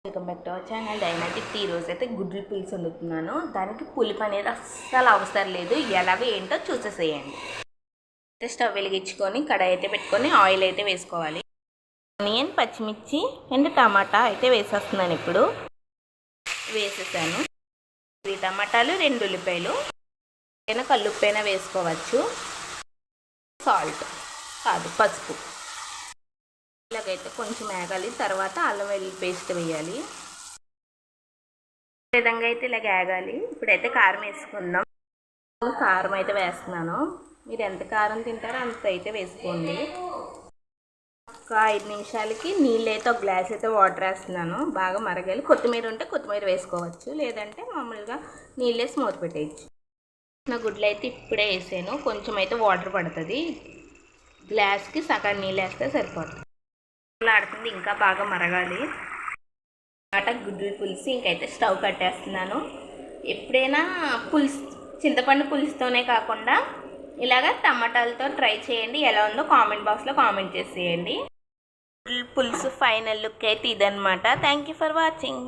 Welcome back to our channel డైనాటిక్. ఈరోజు అయితే గుడ్లు పులుసు వండుతున్నాను. దానికి పులుపు అనేది అస్సలు అవసరం లేదు. ఎలాగో ఏంటో చూసేసేయండి. అయితే స్టవ్ వెలిగించుకొని కడాయి అయితే పెట్టుకొని ఆయిల్ అయితే వేసుకోవాలి. ఆనియన్, పచ్చిమిర్చి అండ్ టమాటా అయితే వేసేస్తున్నాను. ఇప్పుడు వేసేసాను. 3 టమాటాలు, 2 ఉల్లిపాయలు, ఏదైనా కల్లుప్పైనా వేసుకోవచ్చు. సాల్ట్ కాదు, పసుపు. ఇలాగైతే కొంచెం వేగాలి. తర్వాత అల్లం వెల్లుల్లి పేస్ట్ వేయాలి. ఈ విధంగా అయితే ఇలాగ వేగాలి. ఇప్పుడైతే కారం వేసుకుందాం. కారం అయితే వేస్తున్నాను. మీరు ఎంత కారం తింటారో అంత అయితే వేసుకోండి. ఒక 5 నిమిషాలకి నీళ్ళు అయితే ఒక గ్లాస్ అయితే వాటర్ వేస్తున్నాను. బాగా మరగాలి. కొత్తిమీర ఉంటే కొత్తిమీర వేసుకోవచ్చు, లేదంటే మామూలుగా నీళ్ళు వేసి మూత పెట్టేయచ్చు. నా గుడ్లు అయితే ఇప్పుడే వేసాను. కొంచెం అయితే వాటర్ పడుతుంది. గ్లాస్కి సగం నీళ్ళు వేస్తే సరిపోతుంది. ఆడుతుంది, ఇంకా బాగా మరగాలి. గుడ్లు పులుసు ఇంకైతే స్టవ్ కట్టేస్తున్నాను. ఎప్పుడైనా చింతపండు పులుసుతోనే కాకుండా ఇలాగ టమాటాలతో ట్రై చేయండి. ఎలా ఉందో కామెంట్ బాక్స్లో కామెంట్ చేసేయండి. పులుసు ఫైనల్ లుక్ అయితే ఇదనమాట. Thank you for watching.